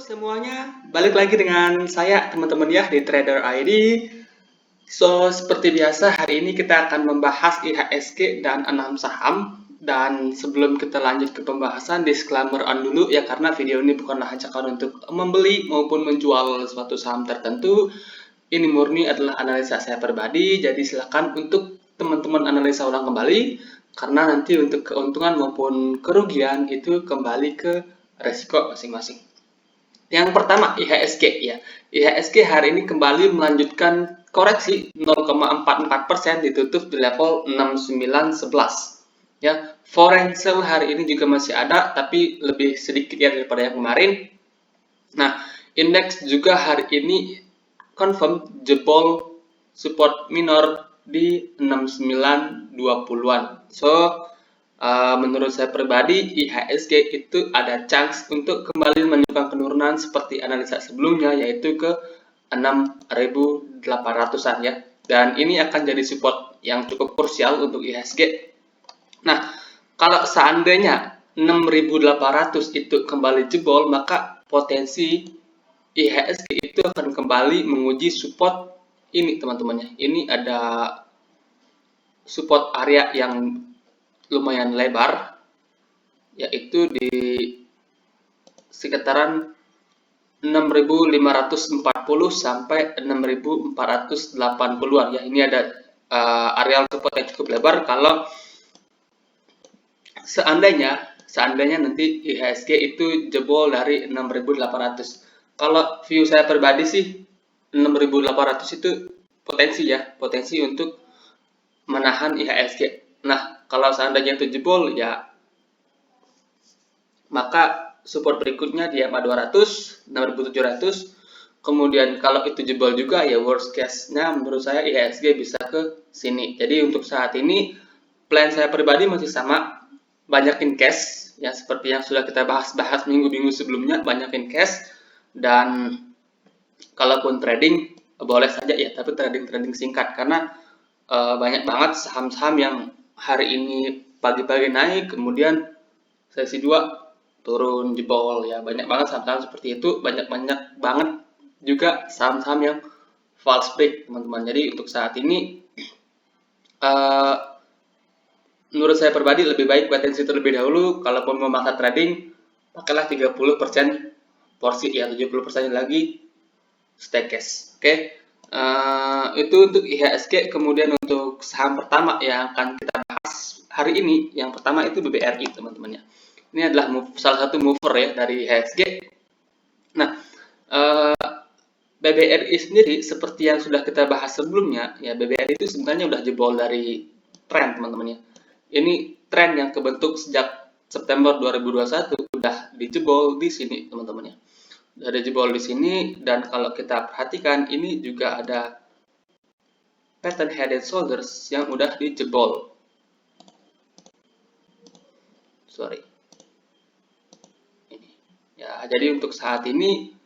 semuanya, balik lagi dengan saya teman-teman ya di Trader ID. So, seperti biasa hari ini kita akan membahas IHSG dan 6 saham. Dan sebelum kita lanjut ke pembahasan, disclaimer on dulu ya, karena video ini bukanlah ajakan untuk membeli maupun menjual suatu saham tertentu. Ini murni adalah analisa saya pribadi, jadi silakan untuk teman-teman analisa ulang kembali, karena nanti untuk keuntungan maupun kerugian itu kembali ke resiko masing-masing. Yang pertama IHSG ya. IHSG hari ini kembali melanjutkan koreksi 0,44%, ditutup di level 6911. Ya, foreign sale hari ini juga masih ada tapi lebih sedikit ya daripada yang kemarin. Nah, indeks juga hari ini confirm jebol support minor di 6920-an. So, menurut saya pribadi, IHSG itu ada chance untuk kembali menunjukkan penurunan seperti analisa sebelumnya, yaitu ke 6.800-an ya. Dan ini akan jadi support yang cukup krusial untuk IHSG. Nah, kalau seandainya 6.800 itu kembali jebol, maka potensi IHSG itu akan kembali menguji support ini teman-temannya. Ini ada support area yang lumayan lebar, yaitu di sekitaran 6.540 sampai 6.480-an ya. Ini ada areal support yang cukup lebar. Kalau seandainya nanti IHSG itu jebol dari 6.800. Kalau view saya pribadi sih 6.800 itu potensi untuk menahan IHSG. Nah, kalau seandainya itu jebol ya, maka support berikutnya di EMA 200, 6.700. Kemudian kalau itu jebol juga ya worst case-nya menurut saya IHSG bisa ke sini. Jadi untuk saat ini plan saya pribadi masih sama, banyakin cash ya, seperti yang sudah kita bahas minggu-minggu sebelumnya, banyakin cash. Dan kalaupun trading boleh saja ya, tapi trading singkat, karena banyak banget saham-saham yang hari ini pagi-pagi naik, kemudian sesi 2 turun jebol ya. Banyak banget saham-saham seperti itu, banyak banget juga saham-saham yang false break teman-teman. Jadi untuk saat ini menurut saya pribadi lebih baik potensi terlebih dahulu. Kalaupun mau makan trading, pakailah 30% porsi ya, 70% lagi stay cash. Oke. Itu untuk IHSG. Kemudian untuk saham pertama yang akan kita bahas hari ini, yang pertama itu BBRI teman-teman ya. Ini adalah salah satu mover ya dari IHSG. Nah, BBRI sendiri seperti yang sudah kita bahas sebelumnya ya, BBRI itu sebenarnya udah jebol dari tren teman-teman ya. Ini tren yang kebentuk sejak September 2021 udah dijebol di sini teman-teman ya. Ada jebol di sini, dan kalau kita perhatikan ini juga ada pattern head and shoulders yang udah dijebol. Sorry. Ini. Ya, jadi untuk saat ini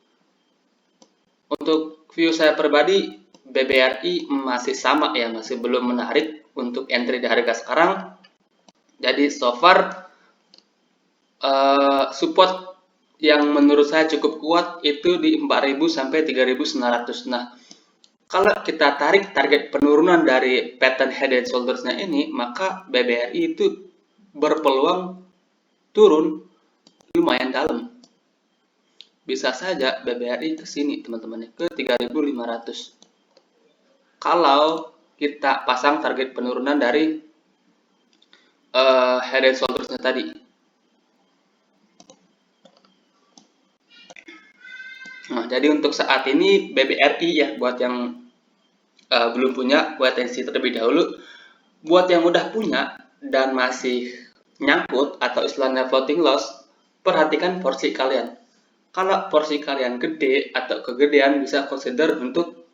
untuk view saya pribadi BBRI masih sama ya, masih belum menarik untuk entry di harga sekarang. Jadi so far support yang menurut saya cukup kuat itu di 4.000 sampai 3.900. Nah, kalau kita tarik target penurunan dari pattern head and shoulders-nya ini, maka BBRI itu berpeluang turun lumayan dalam. Bisa saja BBRI ke sini teman-teman, ke 3.500. Kalau kita pasang target penurunan dari head and shoulders-nya tadi. Nah, jadi untuk saat ini BBRI ya, buat yang belum punya, potensi terlebih dahulu. Buat yang udah punya dan masih nyangkut atau istilahnya floating loss, perhatikan porsi kalian. Kalau porsi kalian gede atau kegedean, bisa consider untuk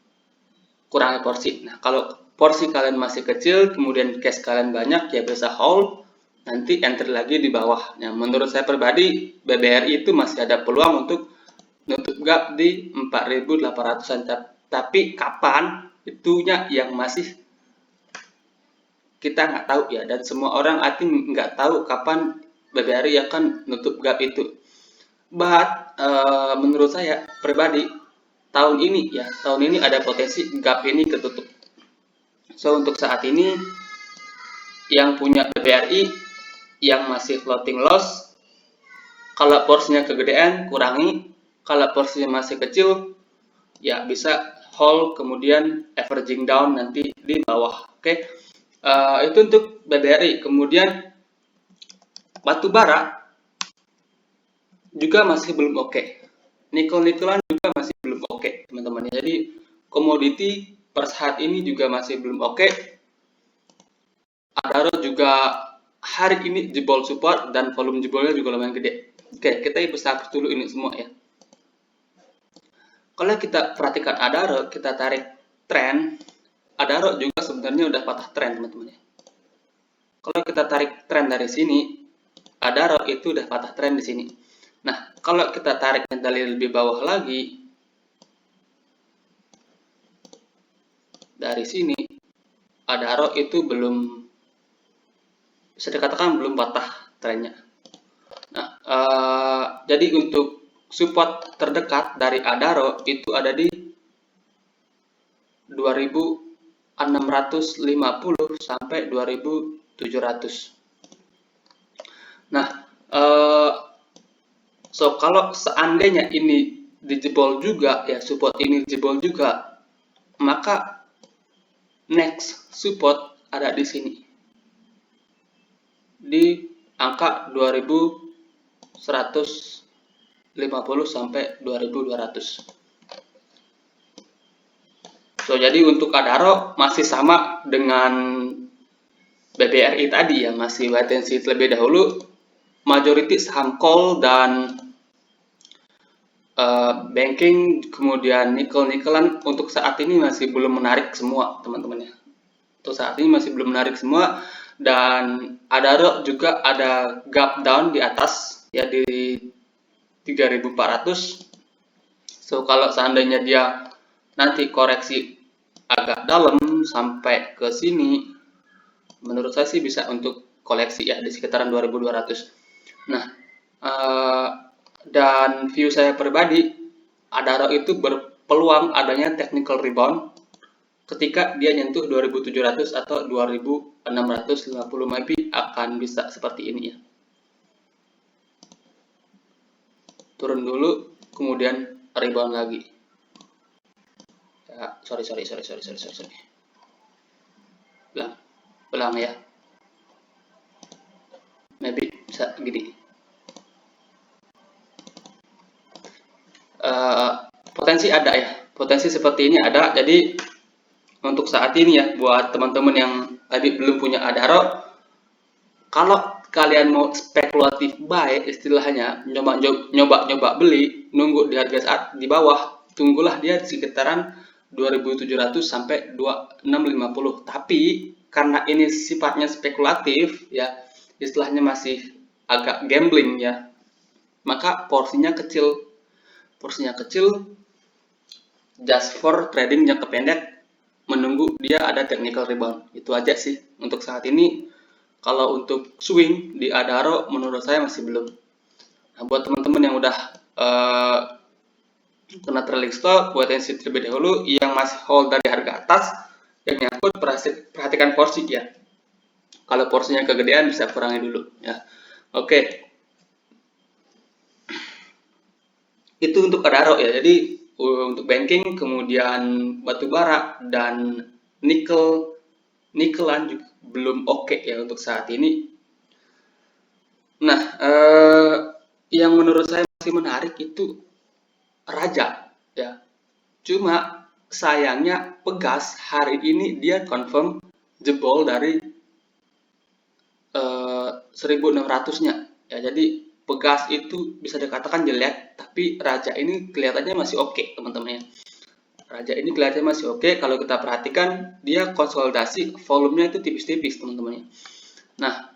kurangi porsi. Nah, kalau porsi kalian masih kecil, kemudian cash kalian banyak, ya bisa hold, nanti entry lagi di bawah. Nah, menurut saya pribadi, BBRI itu masih ada peluang untuk nutup gap di 4.800-an. Tapi kapan itunya yang masih kita nggak tahu ya, dan semua orang I think nggak tahu kapan BBRI akan nutup gap itu. But menurut saya pribadi tahun ini ada potensi gap ini ketutup. So untuk saat ini yang punya BBRI yang masih floating loss, kalau porsinya kegedean kurangi, kalau porsinya masih kecil ya bisa hold kemudian averaging down nanti di bawah. Oke. Itu untuk BBRI. Kemudian batu bara juga masih belum oke. Nikel-nikelan juga masih belum oke, teman-teman. Jadi komoditi per saat ini juga masih belum oke. Adaro juga hari ini jebol support dan volume jebolnya juga lumayan gede. Oke, kita bisa hapus dulu ini semua ya. Kalau kita perhatikan Adaro, kita tarik tren, Adaro juga sebenarnya udah patah tren, teman-teman ya. Kalau kita tarik tren dari sini, Adaro itu udah patah tren di sini. Nah, kalau kita tarik dari lebih bawah lagi, dari sini, Adaro itu belum, bisa dikatakan belum patah trennya. Nah, jadi untuk support terdekat dari Adaro itu ada di 2650 sampai 2700. Nah, so kalau seandainya ini dijebol juga ya, support ini dijebol juga, maka next support ada di sini di angka 2150 sampai 2200. So jadi untuk Adaro masih sama dengan BBRI tadi ya, masih wait and see terlebih dahulu. Majority saham coal dan banking, kemudian nikel-nikelan untuk saat ini masih belum menarik semua, teman-teman ya. Untuk saat ini masih belum menarik semua, dan Adaro juga ada gap down di atas ya di 3400. So kalau seandainya dia nanti koreksi agak dalam sampai ke sini, menurut saya sih bisa untuk koleksi ya di sekitaran 2200. Nah, dan view saya pribadi, Adaro itu berpeluang adanya technical rebound ketika dia nyentuh 2700 atau 2650, maybe akan bisa seperti ini ya. Turun dulu, kemudian rebound lagi. Ya, sorry. Belang ya. Maybe bisa gini. Potensi ada ya, potensi seperti ini ada. Jadi untuk saat ini ya, buat teman-teman yang tadi belum punya Adaro, kalau kalian mau spekulatif buy, istilahnya nyoba beli, nunggu di harga saat di bawah, tunggulah dia di sekitaran 2700 sampai 2650. Tapi karena ini sifatnya spekulatif ya, istilahnya masih agak gambling ya, maka porsinya kecil, just for trading jangka pendek, menunggu dia ada technical rebound. Itu aja sih untuk saat ini. Kalau untuk swing di Adaro menurut saya masih belum. Nah, buat teman-teman yang udah kena trailing stop, wait and see terlebih dahulu. Yang masih hold dari harga atas, yang nyangkut perhatikan porsi ya. Kalau porsinya kegedean bisa kurangi dulu ya. Oke. Itu untuk Adaro ya. Jadi untuk banking, kemudian batu bara dan nikelan juga belum oke ya untuk saat ini. Nah, yang menurut saya masih menarik itu Raja ya. Cuma sayangnya Pegas hari ini dia confirm jebol dari 1600-nya ya. Jadi Pegas itu bisa dikatakan jelek, tapi Raja ini kelihatannya masih oke, teman-teman ya. Raja ini kelihatannya masih oke. Kalau kita perhatikan dia konsolidasi, volumenya itu tipis-tipis, teman-teman ya. Nah,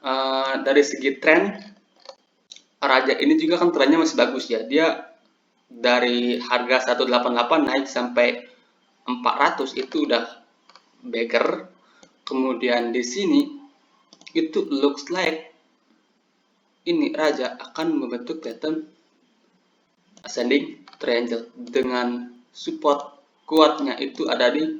dari segi tren Raja ini juga kan trennya masih bagus ya. Dia dari harga 188 naik sampai 400 itu udah beggar. Kemudian di sini itu looks like ini Raja akan membentuk pattern ascending triangle dengan support kuatnya itu ada di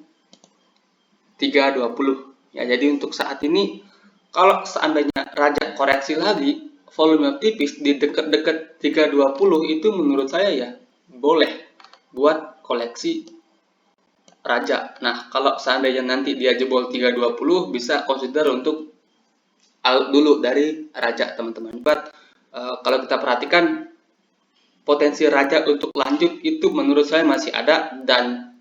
320 ya. Jadi untuk saat ini kalau seandainya raja koreksi lagi volume tipis di dekat-dekat 320 itu menurut saya ya boleh buat koleksi raja. Nah, kalau seandainya nanti dia jebol 320 bisa consider untuk out dulu dari raja, teman-teman. But kalau kita perhatikan potensi raja untuk lanjut itu menurut saya masih ada dan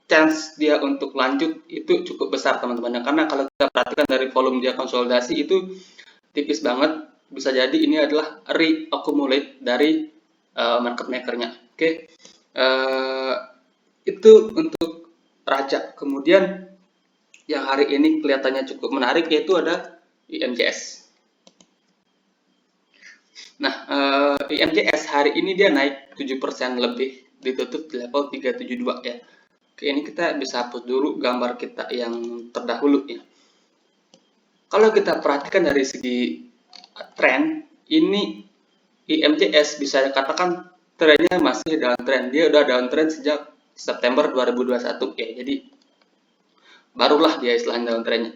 chance dia untuk lanjut itu cukup besar, teman-teman. Karena kalau kita perhatikan dari volume dia konsolidasi itu tipis banget, bisa jadi ini adalah reaccumulate dari market makernya. Oke. Itu untuk raja. Kemudian yang hari ini kelihatannya cukup menarik yaitu ada IMJS. Nah, IMJS hari ini dia naik 7% lebih, ditutup di level 372 ya. Oke, ini kita bisa hapus dulu gambar kita yang terdahulu ya. Kalau kita perhatikan dari segi tren, ini IMJS bisa dikatakan trennya masih downtrend. Dia udah downtrend sejak September 2021 ya. Jadi barulah dia istilahnya downtrendnya.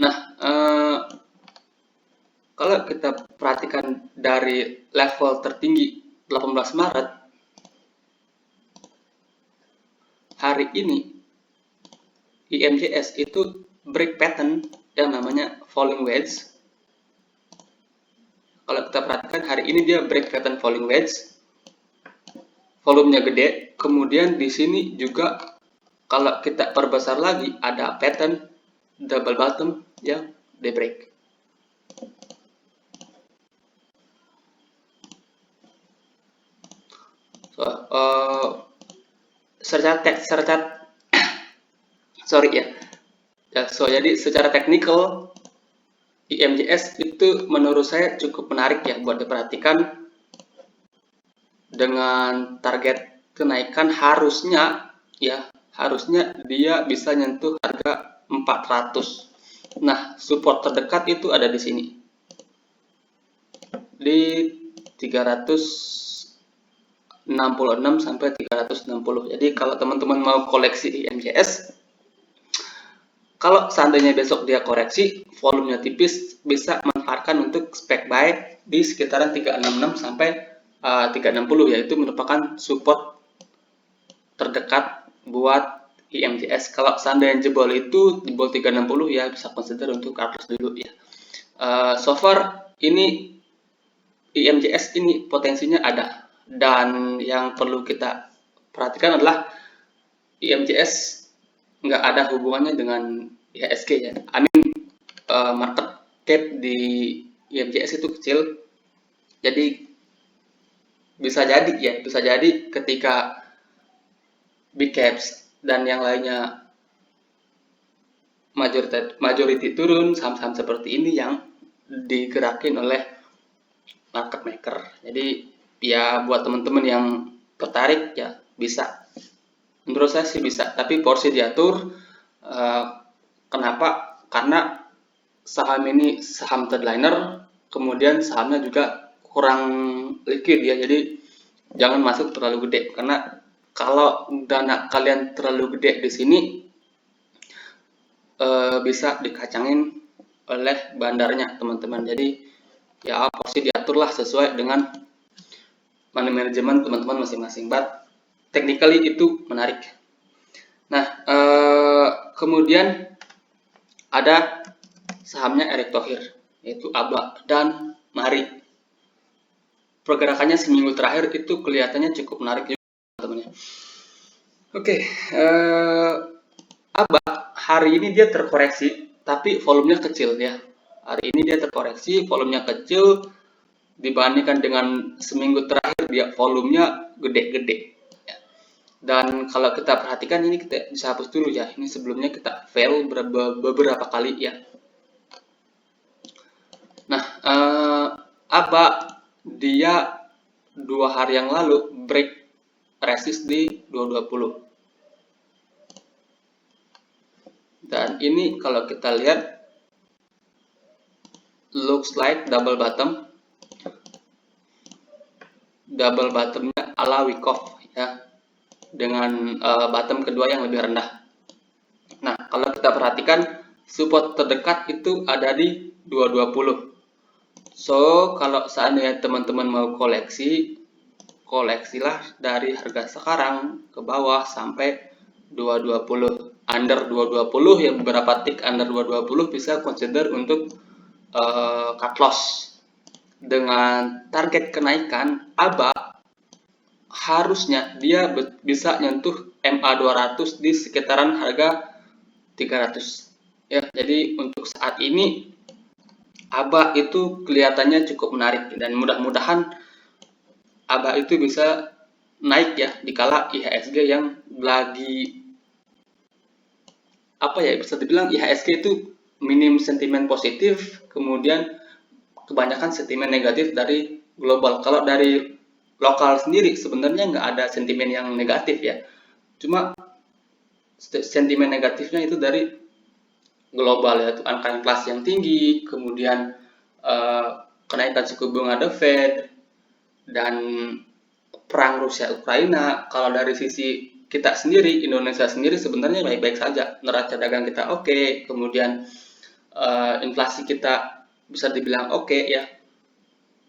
Nah, kalau kita perhatikan dari level tertinggi 18 Maret, hari ini IMJS itu break pattern yang namanya falling wedge. Kalau kita perhatikan hari ini dia break pattern falling wedge, volumenya gede. Kemudian di sini juga kalau kita perbesar lagi ada pattern double bottom yang di break. Jadi secara teknikal IMJS itu menurut saya cukup menarik ya buat diperhatikan. Dengan target kenaikan harusnya dia bisa nyentuh harga 400. Nah, support terdekat itu ada di sini. Di 366 sampai 360. Jadi kalau teman-teman mau koleksi IMJS, kalau seandainya besok dia koreksi, volumenya tipis, bisa manfaatkan untuk spek buy di sekitaran 366 sampai 360, yaitu merupakan support terdekat buat IMJS. Kalau seandainya jebol 360 ya bisa consider untuk atas dulu ya. So far ini IMJS ini potensinya ada, dan yang perlu kita perhatikan adalah IMJS nggak ada hubungannya dengan IHSG ya. Market cap di IMJS itu kecil, jadi bisa jadi ketika big caps dan yang lainnya majority turun, saham-saham seperti ini yang digerakin oleh market maker. Jadi ya buat teman-teman yang tertarik ya bisa. Menurut saya sih bisa, tapi porsi diatur. Kenapa? Karena saham ini saham threadliner, kemudian sahamnya juga kurang liquid ya, jadi jangan masuk terlalu gede, karena kalau dana kalian terlalu gede di sini bisa dikacangin oleh bandarnya, teman-teman. Jadi ya porsi diaturlah sesuai dengan money management teman-teman masing-masing. But technically itu menarik. Nah, kemudian ada sahamnya Erick Thohir, yaitu ABA dan Mari. Pergerakannya seminggu terakhir itu kelihatannya cukup menarik juga, teman-teman. Oke, ABA hari ini dia terkoreksi, tapi volumenya kecil ya. Hari ini dia terkoreksi, volumenya kecil dibandingkan dengan seminggu terakhir dia volumenya gede-gede. Dan kalau kita perhatikan ini kita bisa hapus dulu ya. Ini sebelumnya kita fail beberapa kali ya. Nah, ABA dia 2 hari yang lalu break resist di 220. Dan ini kalau kita lihat looks like double bottom double bottomnya ala Wyckoff ya, dengan bottom kedua yang lebih rendah. Nah, kalau kita perhatikan support terdekat itu ada di 220. So, kalau seandainya teman-teman mau koleksilah dari harga sekarang ke bawah sampai 220. Under 220 ya, beberapa tick under 220 bisa consider untuk cut loss. Dengan target kenaikan ABA harusnya dia bisa nyentuh MA 200 di sekitaran harga 300 ya. Jadi untuk saat ini ABA itu kelihatannya cukup menarik dan mudah-mudahan ABA itu bisa naik ya dikala IHSG yang lagi bisa dibilang IHSG itu minim sentimen positif, kemudian kebanyakan sentimen negatif dari global. Kalau dari lokal sendiri sebenarnya nggak ada sentimen yang negatif ya, cuma sentimen negatifnya itu dari global, yaitu angka inflasi yang tinggi, kemudian kenaikan suku bunga The Fed, dan perang Rusia Ukraina. Kalau dari sisi kita sendiri, Indonesia sendiri sebenarnya baik-baik saja, neraca dagang kita oke, kemudian inflasi kita bisa dibilang oke ya.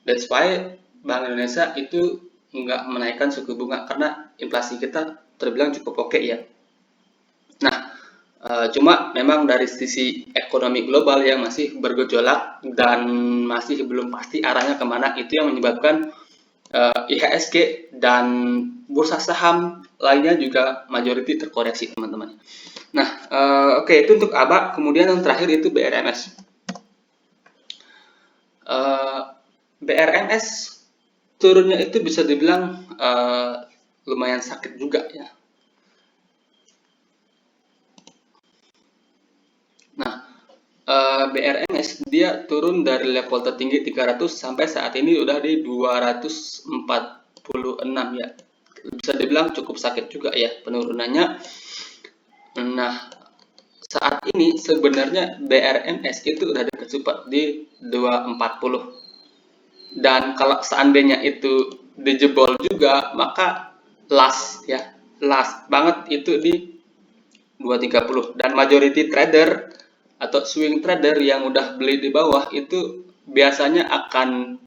That's why Bank Indonesia itu nggak menaikkan suku bunga karena inflasi kita terbilang cukup oke ya. Nah, cuma memang dari sisi ekonomi global yang masih bergejolak dan masih belum pasti arahnya kemana, itu yang menyebabkan IHSG dan bursa saham lainnya juga majority terkoreksi teman-teman. Nah, oke, itu untuk ABA. Kemudian yang terakhir itu BRMS. BRMS turunnya itu bisa dibilang lumayan sakit juga ya. Nah, BRMS dia turun dari level tertinggi 300 sampai saat ini udah di 246 ya. Bisa dibilang cukup sakit juga ya penurunannya. Nah, saat ini sebenarnya BRMS itu udah dekat support di 240. Dan kalau seandainya itu dijebol juga, maka last banget itu di 230. Dan majority trader atau swing trader yang udah beli di bawah itu biasanya akan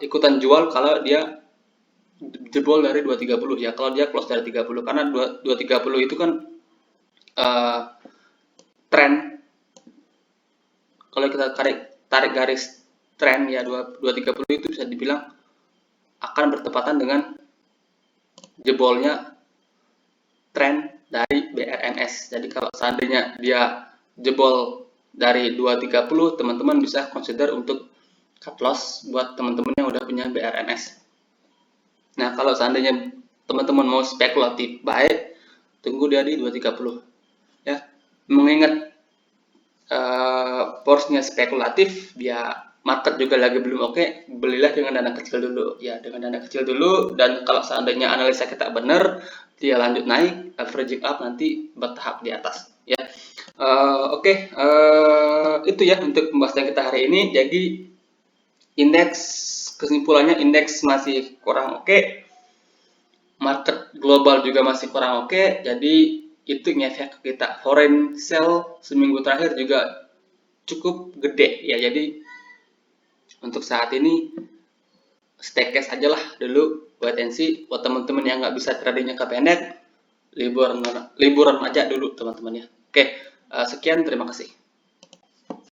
ikutan jual kalau dia jebol dari 230 ya, kalau dia close dari 30, karena 230 itu kan tren. Kalau kita tarik garis tren ya, 230 itu bisa dibilang akan bertepatan dengan jebolnya tren dari BRMS. Jadi kalau seandainya dia jebol dari 230, teman-teman bisa consider untuk cut loss buat teman-teman yang udah punya BRMS. Nah, kalau seandainya teman-teman mau spekulatif baik, tunggu dari 230 ya. Mengingat porsinya spekulatif, dia market juga lagi belum oke, belilah dengan dana kecil dulu ya, dengan dana kecil dulu. Dan kalau seandainya analisa kita benar, dia lanjut naik, averaging up nanti bertahap di atas ya. Itu ya untuk pembahasan kita hari ini. Jadi kesimpulannya indeks masih kurang oke, market global juga masih kurang oke, jadi itu ngefek ke kita. Foreign sell seminggu terakhir juga cukup gede ya, jadi untuk saat ini stay cash aja lah dulu, wait and see. Buat teman-teman yang nggak bisa trading jangka pendek, liburan aja dulu teman-teman ya. Oke, sekian, terima kasih.